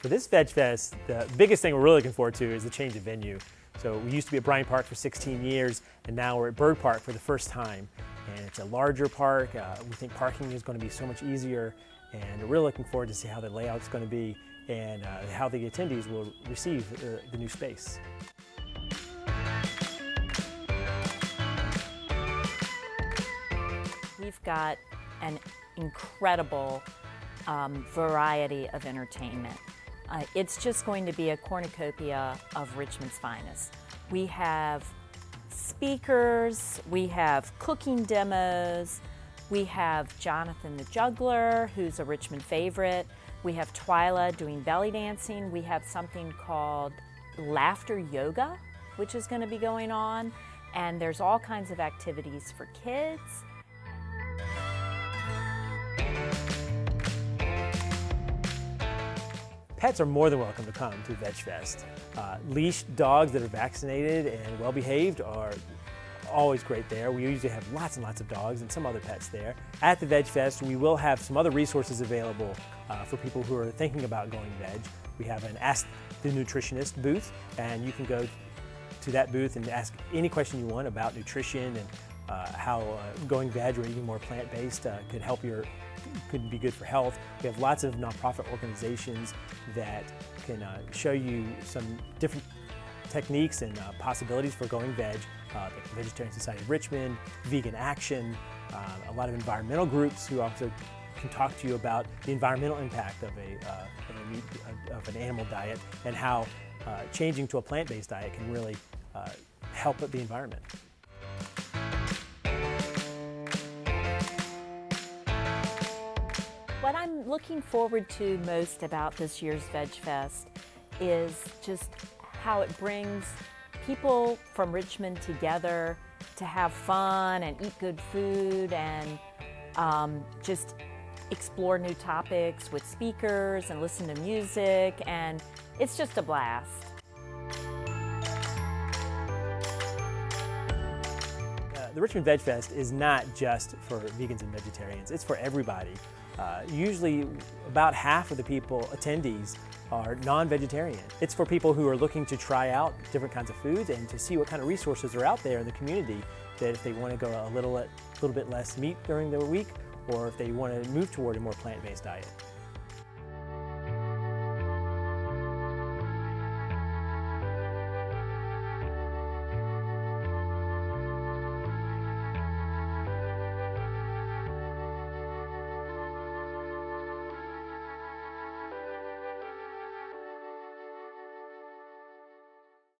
For this Veg Fest, the biggest thing we're really looking forward to is the change of venue. So we used to be at Bryant Park for 16 years, and now we're at Byrd Park for the first time. And it's a larger park. We think parking is going to be so much easier, and we're really looking forward to see how the layout's going to be and how the attendees will receive the new space. We've got an incredible variety of entertainment. It's just going to be a cornucopia of Richmond's finest. We have speakers, we have cooking demos, we have Jonathan the Juggler, who's a Richmond favorite. We have Twyla doing belly dancing. We have something called laughter yoga, which is going to be going on. And there's all kinds of activities for kids. Pets are more than welcome to come to VegFest. Leashed dogs that are vaccinated and well behaved are always great there. We usually have lots and lots of dogs and some other pets there. At the VegFest, we will have some other resources available for people who are thinking about going veg. We have an Ask the Nutritionist booth, and you can go to that booth and ask any question you want about nutrition and how going veg or eating more plant-based could be good for health. We have lots of nonprofit organizations that can show you some different techniques and possibilities for going veg, like the Vegetarian Society of Richmond, Vegan Action, a lot of environmental groups who also can talk to you about the environmental impact of an animal diet and how changing to a plant-based diet can really help the environment. What I'm looking forward to most about this year's VegFest is just how it brings people from Richmond together to have fun and eat good food and just explore new topics with speakers and listen to music, and it's just a blast. The Richmond VegFest is not just for vegans and vegetarians, it's for everybody. Usually about half of the attendees are non-vegetarian. It's for people who are looking to try out different kinds of foods and to see what kind of resources are out there in the community, that if they want to go a little bit less meat during the week, or if they want to move toward a more plant-based diet.